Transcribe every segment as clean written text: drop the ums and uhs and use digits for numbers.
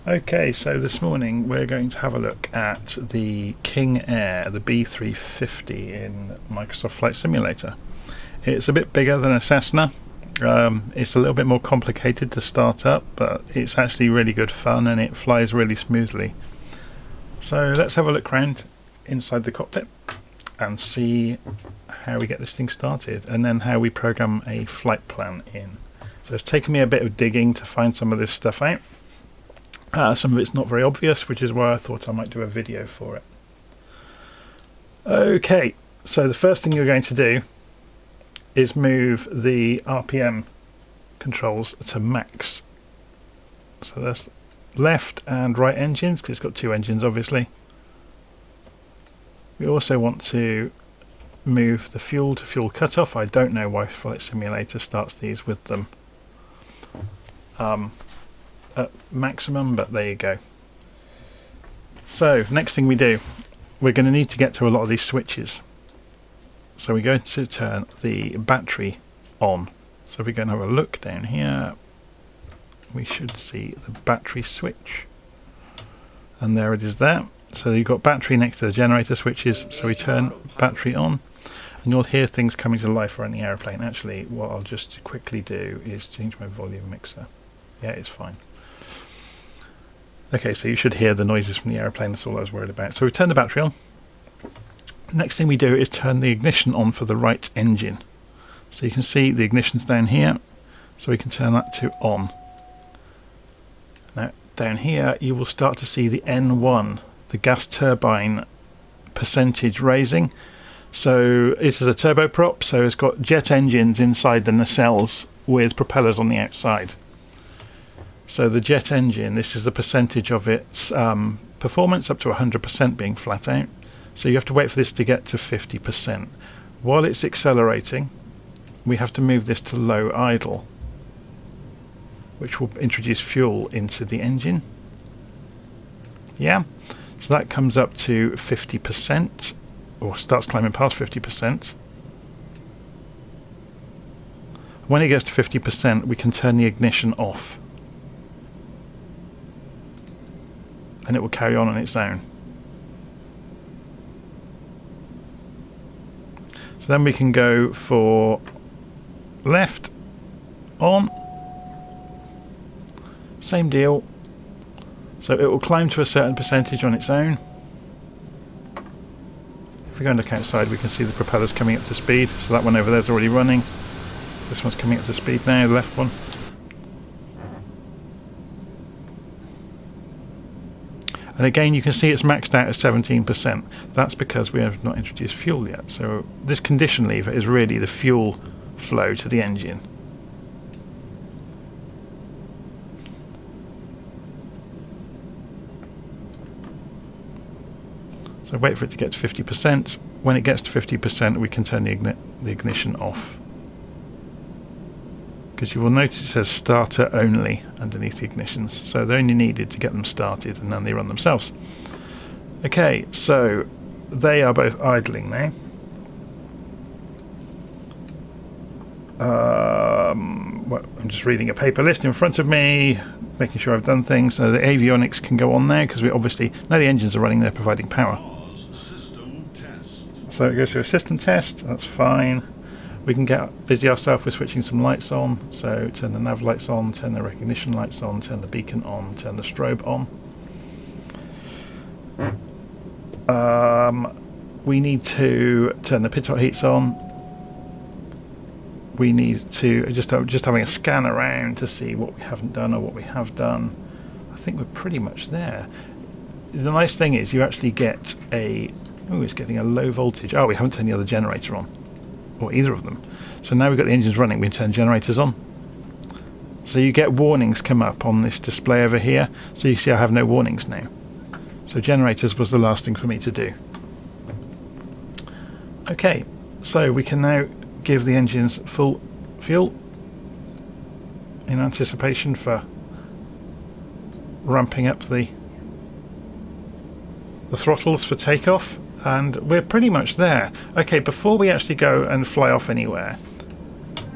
Okay, so this morning we're going to have a look at the King Air, the B350 in Microsoft Flight Simulator. It's a bit bigger than a Cessna. It's a little bit more complicated to start up, but it's actually really good fun and it flies really smoothly. So let's have a look around inside the cockpit and see how we get this thing started and then how we program a flight plan in. So it's taken me a bit of digging to find some of this stuff out. Some of it's not very obvious, which is why I thought I might do a video for it. Okay, so the first thing you're going to do is move the RPM controls to max. So that's left and right engines, because it's got two engines obviously. We also want to move the fuel to fuel cutoff. I don't know why Flight Simulator starts these with them at maximum, but there you go. So next thing we do, we're going to need to get to a lot of these switches. So we're going to turn the battery on. So if we go and have a look down here, we should see the battery switch, and there it is there. So you've got battery next to the generator switches, so we turn battery on and you'll hear things coming to life around the aeroplane. Actually, what I'll just quickly do is change my volume mixer. Yeah, it's fine. Okay, so you should hear the noises from the aeroplane. That's all I was worried about. So we turn the battery on. Next thing we do is turn the ignition on for the right engine. So you can see the ignition's down here, so we can turn that to on. Now down here you will start to see the N1, the gas turbine percentage raising. So this is a turboprop, so it's got jet engines inside the nacelles with propellers on the outside. So the jet engine, this is the percentage of its performance, up to 100% being flat out. So you have to wait for this to get to 50%. While it's accelerating, we have to move this to low idle, which will introduce fuel into the engine. Yeah, so that comes up to 50%, or starts climbing past 50%. When it gets to 50%, we can turn the ignition off, and it will carry on its own. So then we can go for left, on, same deal. So it will climb to a certain percentage on its own. If we go and look outside, we can see the propellers coming up to speed. So that one over there is already running. This one's coming up to speed now, the left one. And again, you can see it's maxed out at 17%. That's because we have not introduced fuel yet. So this condition lever is really the fuel flow to the engine. So wait for it to get to 50%. When it gets to 50%, we can turn the ignition off. Because you will notice it says starter only underneath the ignitions, so they're only needed to get them started and then they run themselves. Okay, so they are both idling now. Well, I'm just reading a paper list in front of me, making sure I've done things. So the avionics can go on there because we obviously, now the engines are running, they're providing power. So it goes through a system test, that's fine. We can get busy ourselves with switching some lights on, so turn the nav lights on, turn the recognition lights on, turn the beacon on, turn the strobe on. We need to turn the pitot heats on. We need to just having a scan around to see what we haven't done or what we have done. I think we're pretty much there. The nice thing is you actually get a, oh, it's getting a low voltage. Oh, we haven't turned the other generator on, or either of them. So now we've got the engines running, we can turn generators on. So you get warnings come up on this display over here. So you see I have no warnings now. So generators was the last thing for me to do. Okay, so we can now give the engines full fuel in anticipation for ramping up the throttles for takeoff. And we're pretty much there. Okay, before we actually go and fly off anywhere,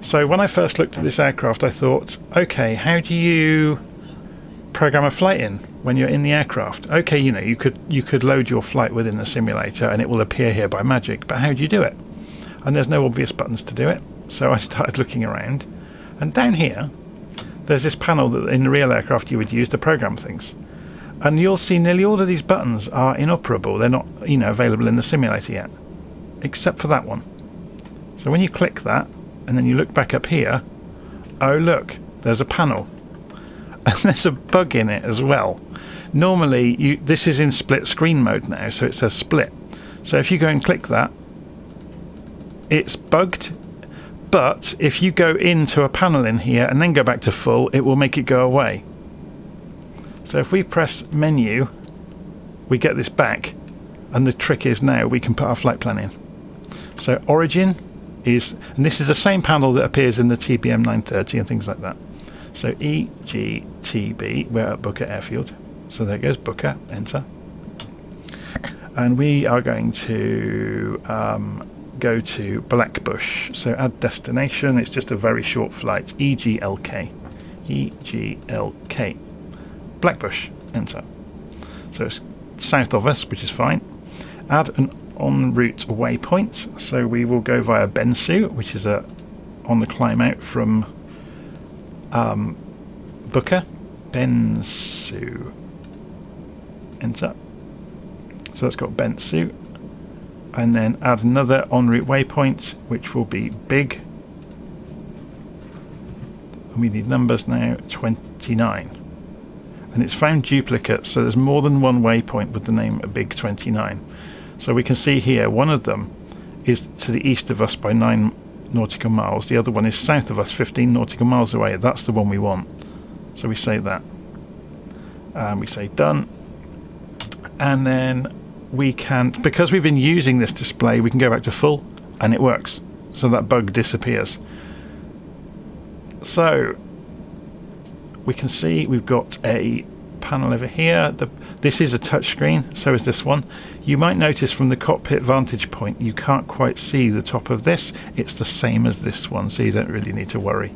so when I first looked at this aircraft I thought, okay, how do you program a flight in when you're in the aircraft. Okay, you know, you could load your flight within the simulator and it will appear here by magic, but how do you do it? And there's no obvious buttons to do it. So I started looking around, and down here there's this panel that in the real aircraft you would use to program things. And you'll see nearly all of these buttons are inoperable. They're not, you know, available in the simulator yet, except for that one. So when you click that and then you look back up here, oh look, there's a panel. And there's a bug in it as well. Normally, this is in split screen mode now, so it says split. So if you go and click that, it's bugged. But if you go into a panel in here and then go back to full, it will make it go away. So if we press menu, we get this back. And the trick is now we can put our flight plan in. So origin is, and this is the same panel that appears in the TBM 930 and things like that. So EGTB, we're at Booker Airfield. So there goes Booker, enter. And we are going to go to Blackbush. So add destination, it's just a very short flight, EGLK. EGLK. Blackbush, enter. So it's south of us, which is fine. Add an en route waypoint. So we will go via Bensu, which is on the climb out from Booker. Bensu, enter. So that's got Bensu, and then add another en route waypoint, which will be Big, and we need numbers now, 29, and it's found duplicates, so there's more than one waypoint with the name Big 29. So we can see here one of them is to the east of us by 9 nautical miles, the other one is south of us 15 nautical miles away. That's the one we want. So we say that, and we say done, and then we can, because we've been using this display, we can go back to full and it works, so that bug disappears. So we can see we've got a panel over here. This is a touch screen, so is this one. You might notice from the cockpit vantage point you can't quite see the top of this. It's the same as this one, so you don't really need to worry.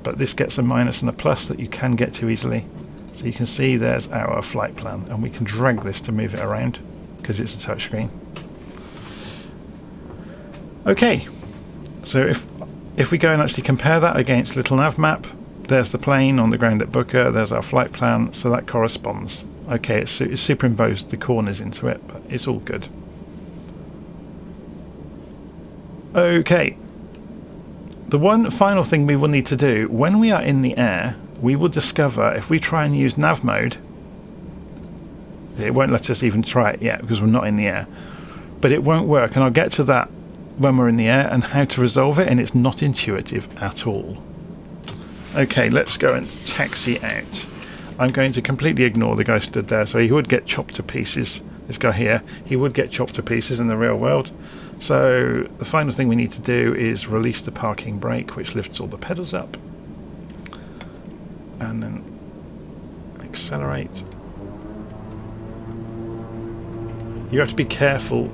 But this gets a minus and a plus that you can get to easily. So you can see there's our flight plan, and we can drag this to move it around because it's a touch screen. Okay, so if we go and actually compare that against Little Nav Map, there's the plane on the ground at Booker, there's our flight plan, so that corresponds. Okay, it's superimposed the corners into it, but it's all good. Okay, the one final thing we will need to do when we are in the air, we will discover if we try and use nav mode, it won't let us even try it yet because we're not in the air, but it won't work, and I'll get to that when we're in the air and how to resolve it, and it's not intuitive at all. Okay, let's go and taxi out. I'm going to completely ignore the guy stood there, so he would get chopped to pieces. This guy here, he would get chopped to pieces in the real world. So the final thing we need to do is release the parking brake, which lifts all the pedals up, and then accelerate. You have to be careful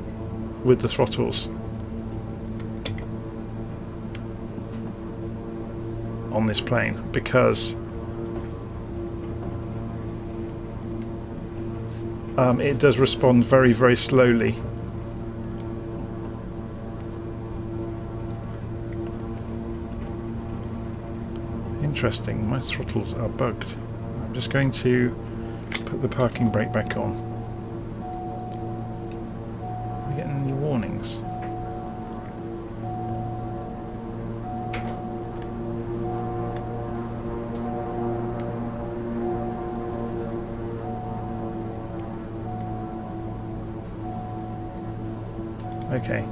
with the throttles on this plane because it does respond very, very slowly. Interesting, my throttles are bugged. I'm just going to put the parking brake back on. Are we getting any warnings? Okay.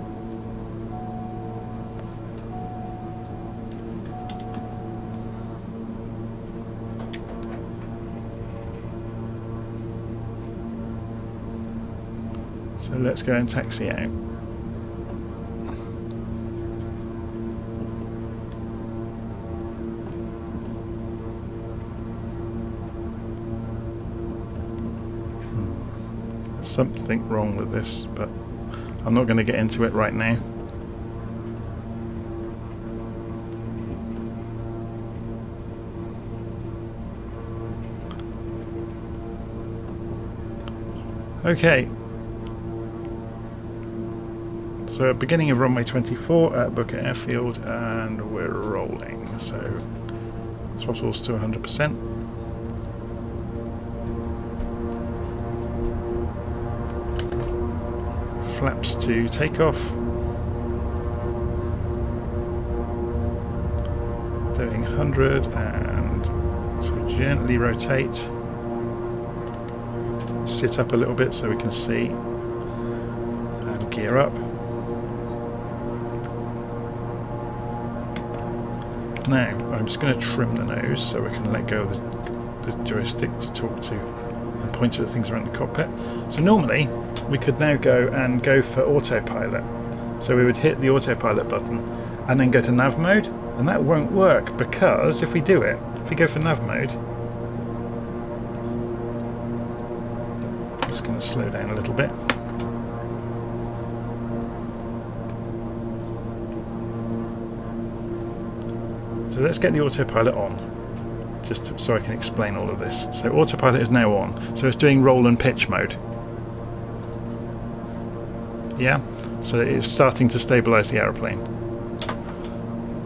So let's go and taxi out. There's something wrong with this, but I'm not going to get into it right now. Okay. So beginning of runway 24 at Booker Airfield, and we're rolling. So throttles to 100%. Flaps to takeoff. Doing 100, and so gently rotate. Sit up a little bit so we can see, and gear up. Now I'm just going to trim the nose so we can let go of the joystick to talk to and point at things around the cockpit. So normally we could now go for autopilot. So we would hit the autopilot button and then go to nav mode, and that won't work because if we do it, if we go for nav mode, I'm just going to slow down a little bit. So let's get the autopilot on, just so I can explain all of this. So autopilot is now on, so it's doing roll and pitch mode. Yeah, so it's starting to stabilize the aeroplane.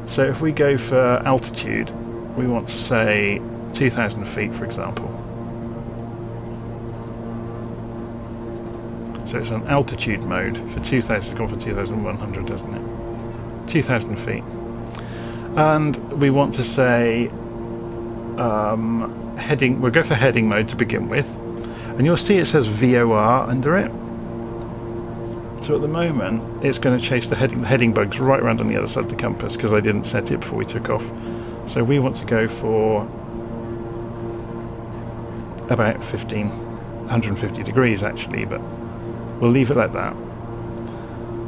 So if we go for altitude, we want to say 2,000 feet, for example. So it's on altitude mode for 2,000, it's gone for 2,100, doesn't it? 2,000 feet. And we want to say heading, we'll go for heading mode to begin with. And you'll see it says VOR under it. So at the moment, it's going to chase the heading bugs right around on the other side of the compass because I didn't set it before we took off. So we want to go for about 150 degrees actually, but we'll leave it like that.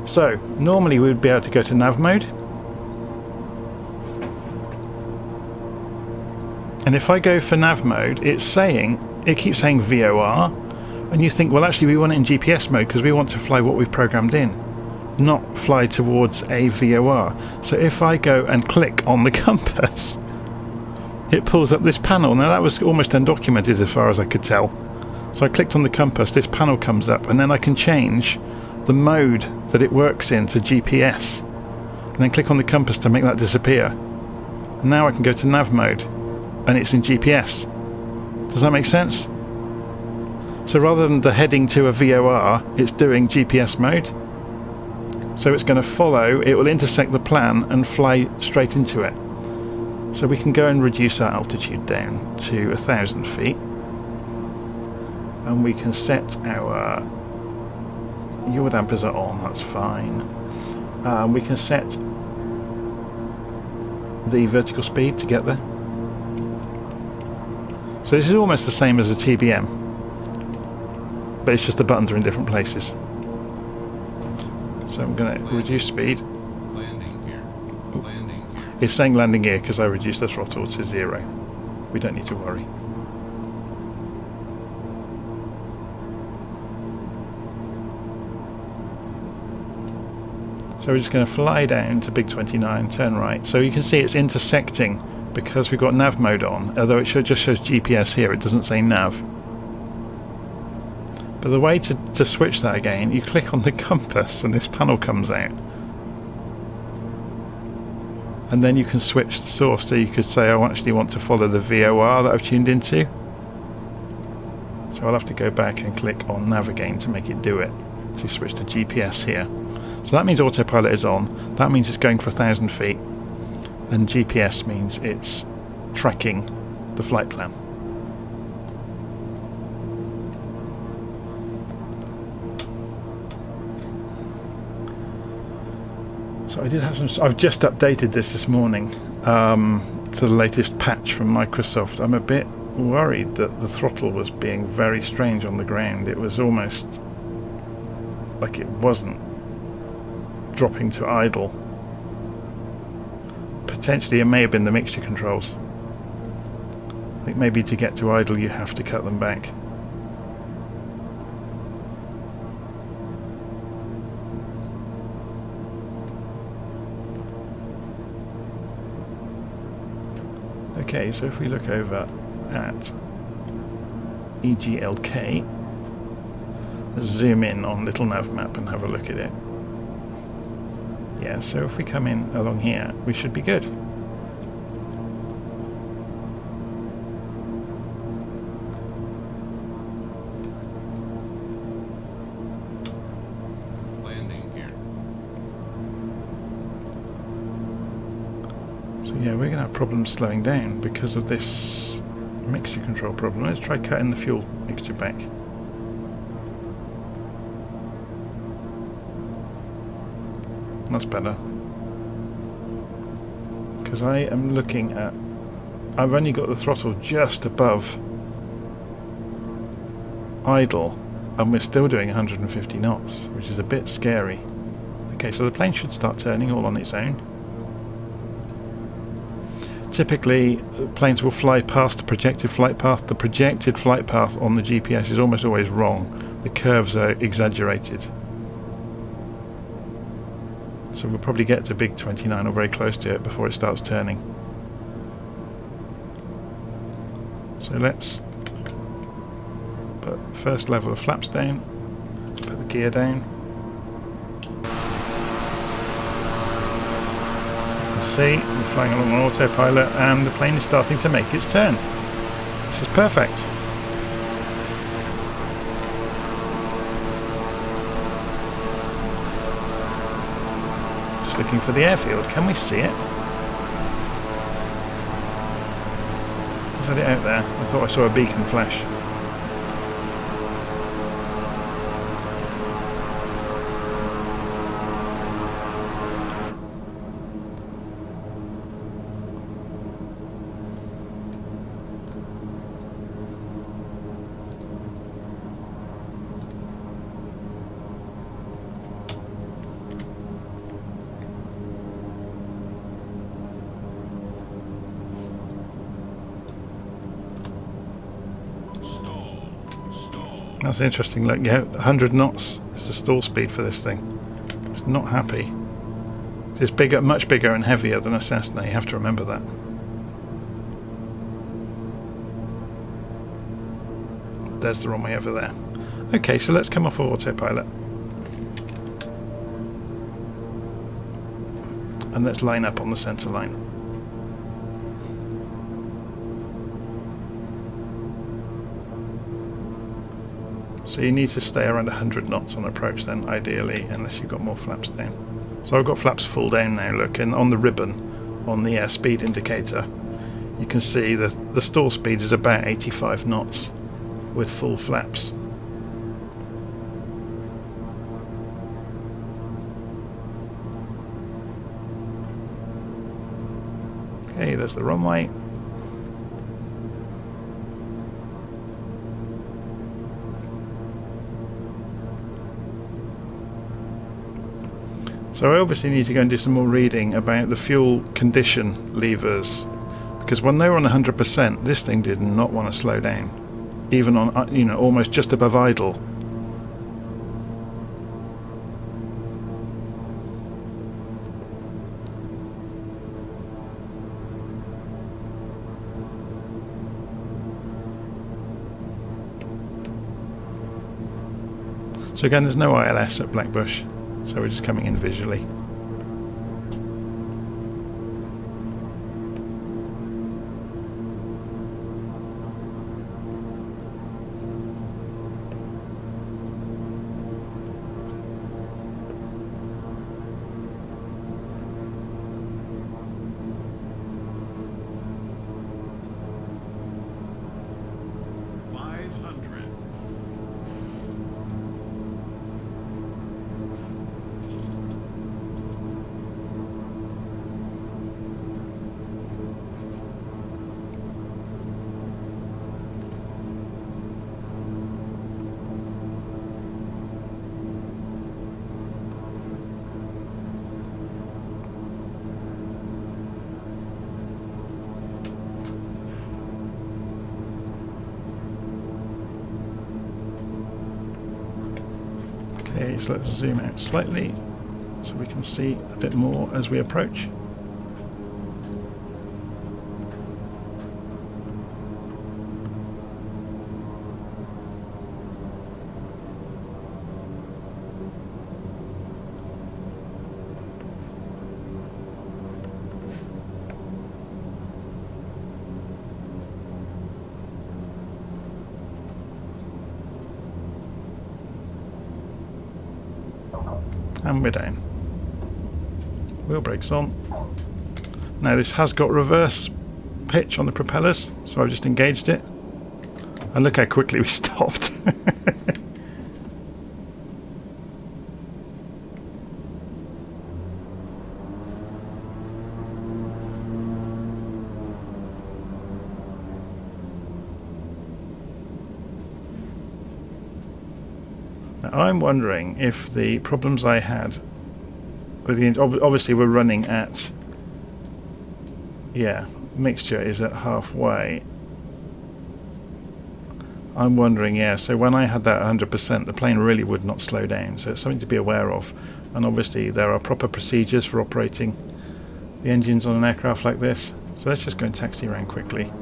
So normally we would be able to go to nav mode. And if I go for nav mode, it keeps saying VOR, and you think, well, actually we want it in GPS mode because we want to fly what we've programmed in, not fly towards a VOR. So if I go and click on the compass, it pulls up this panel. Now that was almost undocumented as far as I could tell. So I clicked on the compass, this panel comes up, and then I can change the mode that it works in to GPS, and then click on the compass to make that disappear. And now I can go to nav mode, and it's in GPS. Does that make sense? So rather than the heading to a VOR, it's doing GPS mode. So it's going to follow, it will intersect the plan and fly straight into it. So we can go and reduce our altitude down to 1,000 feet. And we can set our yaw dampers are on, that's fine. We can set the vertical speed to get there. So this is almost the same as a TBM, but it's just the buttons are in different places. So I'm going to reduce speed. Landing gear. Landing gear. It's saying landing gear because I reduced the throttle to 0. We don't need to worry. So we're just going to fly down to Big 29, turn right. So you can see it's intersecting because we've got nav mode on, although it just shows GPS here, it doesn't say nav. But the way to switch that again, you click on the compass and this panel comes out. And then you can switch the source, so you could say I actually want to follow the VOR that I've tuned into. So I'll have to go back and click on nav again to make it do it, to switch to GPS here. So that means autopilot is on, that means it's going for 1,000 feet. And GPS means it's tracking the flight plan. So I did have some. I've just updated this morning to the latest patch from Microsoft. I'm a bit worried that the throttle was being very strange on the ground. It was almost like it wasn't dropping to idle. Potentially it may have been the mixture controls. I think maybe to get to idle you have to cut them back. Okay, so if we look over at EGLK, Let's zoom in on little nav map and have a look at it. Yeah, so if we come in along here, we should be good. Landing here. So yeah, we're going to have problems slowing down because of this mixture control problem. Let's try cutting the fuel mixture back. That's better. Because I am looking at... I've only got the throttle just above idle, and we're still doing 150 knots, which is a bit scary. Okay, so the plane should start turning all on its own. Typically, planes will fly past the projected flight path. The projected flight path on the GPS is almost always wrong. The curves are exaggerated. So we'll probably get to big 29 or very close to it before it starts turning. So let's put first level of flaps down, put the gear down. See, we're flying along on autopilot and the plane is starting to make its turn, which is perfect. Just looking for the airfield. Can we see it? Is that it out there? I thought I saw a beacon flash. That's interesting. Look, yeah, 100 knots is the stall speed for this thing. It's not happy. It's bigger, much bigger and heavier than a Cessna. You have to remember that. There's the runway over there. Okay, so let's come off of autopilot. And let's line up on the centre line. So you need to stay around 100 knots on approach then, ideally, unless you've got more flaps down. So I've got flaps full down now, look, and on the ribbon, on the airspeed indicator, you can see that the stall speed is about 85 knots with full flaps. Okay, there's the runway. So I obviously need to go and do some more reading about the fuel condition levers, because when they were on 100%, this thing did not want to slow down, even on, you know, almost just above idle. So again, there's no ILS at Blackbush. So we're just coming in visually. Okay, so let's zoom out slightly so we can see a bit more as we approach. And we're down. Wheel brakes on. Now this has got reverse pitch on the propellers, so I've just engaged it. And look how quickly we stopped. Now, I'm wondering if the problems I had with the obviously we're running at, yeah, mixture is at halfway. I'm wondering, yeah, so when I had that 100%, the plane really would not slow down, so it's something to be aware of. And obviously there are proper procedures for operating the engines on an aircraft like this. So let's just go and taxi around quickly.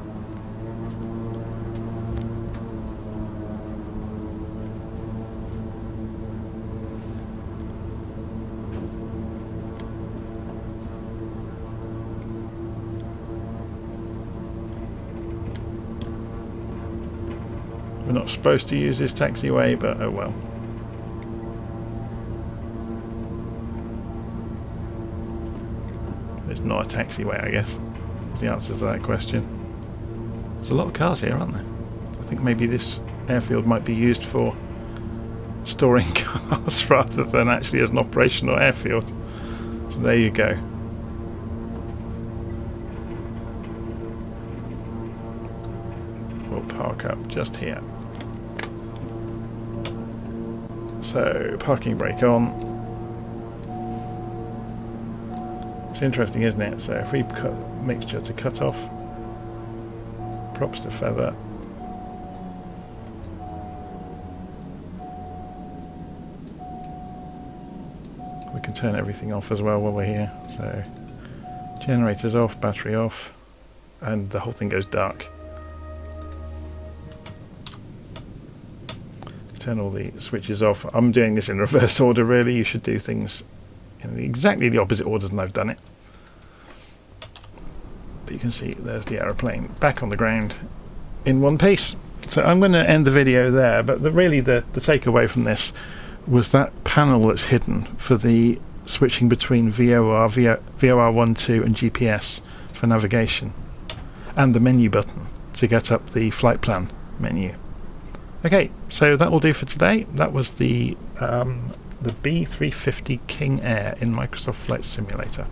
We're not supposed to use this taxiway, but oh well. It's not a taxiway, I guess, is the answer to that question. There's a lot of cars here, aren't there? I think maybe this airfield might be used for storing cars rather than actually as an operational airfield. So there you go. We'll park up just here. So, parking brake on. It's interesting, isn't it? So if we cut mixture to cut off, props to feather. We can turn everything off as well while we're here. So generators off, battery off, and the whole thing goes dark. Turn all the switches off. I'm doing this in reverse order really. You should do things in exactly the opposite order than I've done it. But you can see there's the aeroplane back on the ground in one piece. So I'm going to end the video there, but really the takeaway from this was that panel that's hidden for the switching between VOR, VOR 1.2 and GPS for navigation, and the menu button to get up the flight plan menu. Okay, so that will do for today. That was the B350 King Air in Microsoft Flight Simulator.